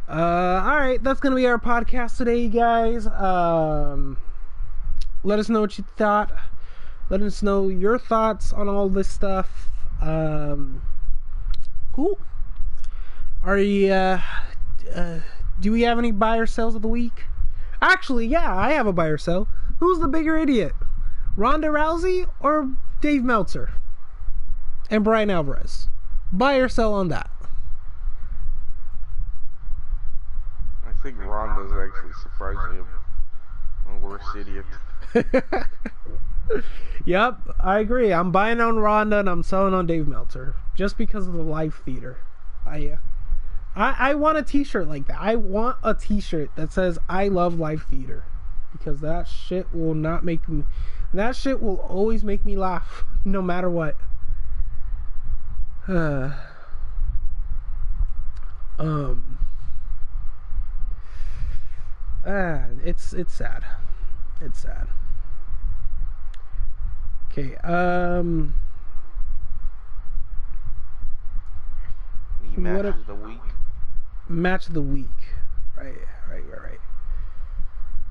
Alright, that's gonna be our podcast today, guys. Let us know what you thought. Let us know your thoughts on all this stuff. Cool. Are you, do we have any buy or sells of the week? Actually, yeah, I have a buy or sell. Who's the bigger idiot? Ronda Rousey or Dave Meltzer? And Brian Alvarez? Buy or sell on that? I think Ronda's actually surprisingly a worse idiot. Yep, I agree. I'm buying on Ronda and I'm selling on Dave Meltzer just because of the live theater. I want a t-shirt like that. I want a t-shirt that says I love live theater, because that shit will not make me, that shit will always make me laugh no matter what. It's sad. It's sad. Okay, The match of the week. Match of the week. Right.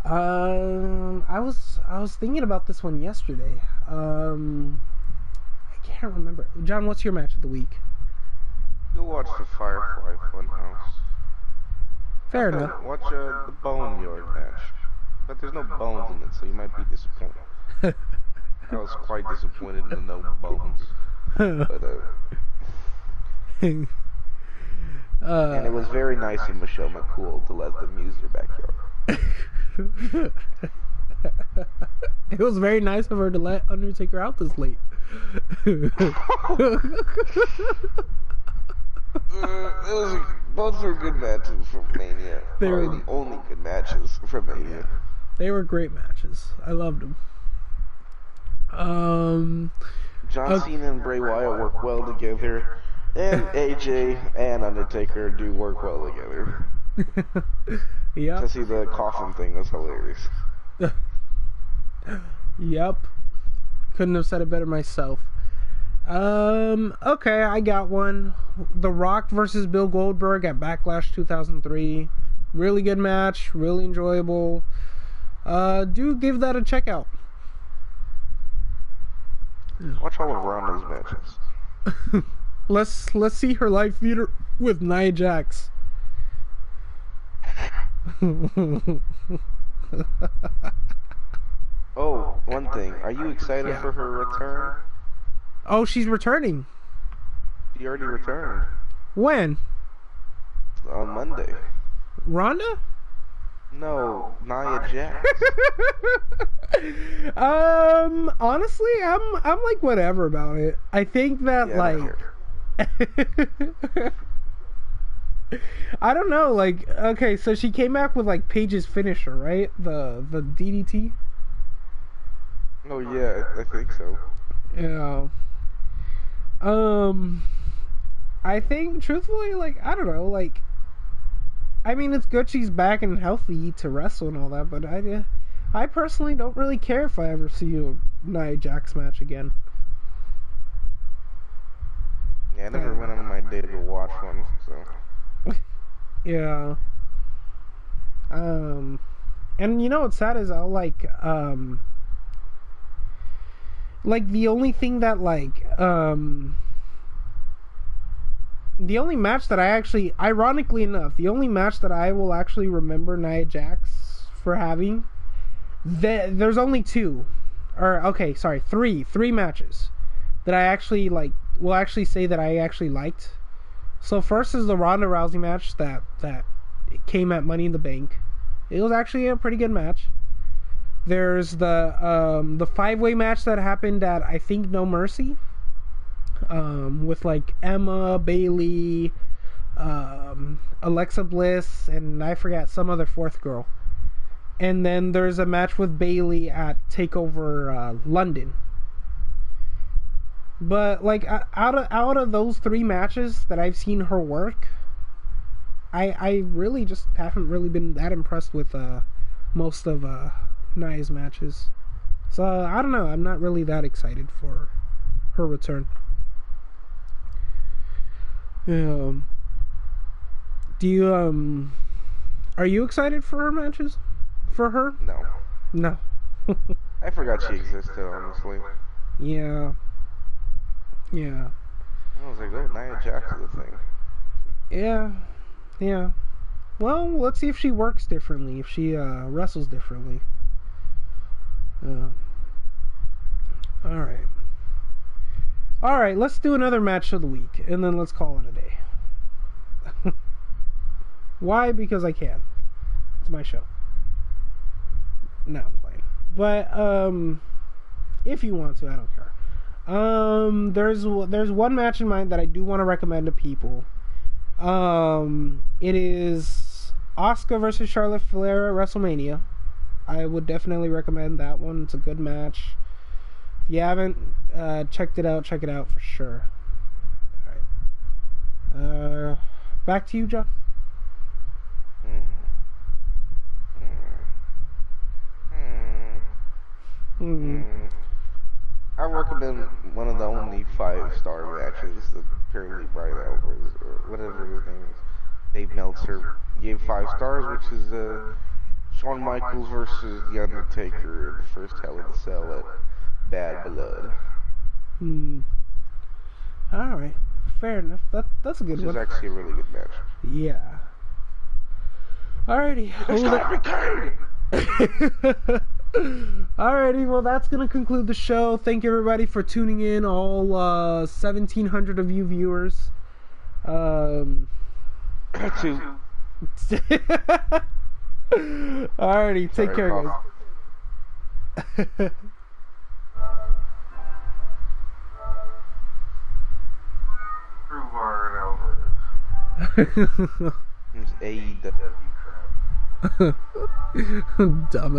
I was thinking about this one yesterday. I can't remember. John, what's your match of the week? Go watch the Firefly Funhouse. Fair enough. Watch the Boneyard match. But there's no bones in it, so you might be disappointed. I was quite disappointed in the no bones. But, and it was very nice of Michelle McCool to let them use their backyard. It was very nice of her to let Undertaker out this late. Both were good matches from Mania. They were the only good matches from Mania. They were great matches. I loved them. John Cena and Bray Wyatt work well together, and AJ and Undertaker do work well together. Yep. To see the coffin thing was hilarious. Yep. Couldn't have said it better myself. Okay, I got one. The Rock versus Bill Goldberg at Backlash 2003. Really good match, really enjoyable. Do give that a check out. Watch all of Ronda's matches. Let's see her live feud with Nia Jax. Oh, one thing. Are you excited for her return? Oh, she's returning. She already returned. When? On Monday. Ronda? No, Nia Jax. Honestly, I'm like whatever about it. I think that I don't know, like, okay, so she came back with like Paige's finisher, right? The DDT. Oh yeah, I think so. Yeah. I think truthfully, like, I don't know, like, I mean, it's good she's back and healthy to wrestle and all that, but I personally don't really care if I ever see a Nia Jax match again. Yeah, I never went on my day to watch one, so. Yeah. And you know what's sad is I'll like the only thing that the only match that I actually, ironically enough, the only match that I will actually remember Nia Jax for having, there's only two, or okay, sorry, three matches that I actually will actually say that I actually liked. So first is the Ronda Rousey match that came at Money in the Bank. It was actually a pretty good match. There's the 5-way match that happened at, I think, No Mercy, with like Emma, Bayley, Alexa Bliss, and I forgot some other fourth girl. And then there's a match with Bayley at Takeover London. But like out of those three matches that I've seen her work, I really just haven't really been that impressed with most of Nia's matches. So I don't know, I'm not really that excited for her return. Do you are you excited for her matches? For her? No. I forgot she existed, honestly. Yeah. I was like, oh, Nia Jax is a thing. Yeah. Well, let's see if she works differently, if she wrestles differently. Alright, let's do another match of the week, and then let's call it a day. Why? Because I can. It's my show. No, I'm playing. But, if you want to, I don't care. There's one match in mind that I do want to recommend to people. It is Asuka versus Charlotte Flair at WrestleMania. I would definitely recommend that one. It's a good match. If you haven't checked it out, check it out for sure. Alright. Back to you, John. I recommend one of the only 5-star matches that apparently Brian Alvarez, or whatever his name is, Dave Meltzer, gave 5 stars, which is Shawn Michaels versus The Undertaker in the first Hell in the Cell at Bad Blood. Alright. Fair enough. That's a good one. This is actually a really good match. Yeah. Alrighty. It's gotta be Alrighty, well that's gonna conclude the show. Thank you everybody for tuning in, all 1,700 of you viewers. Two. Alrighty, take care, guys. It's AEW crap. Dumb.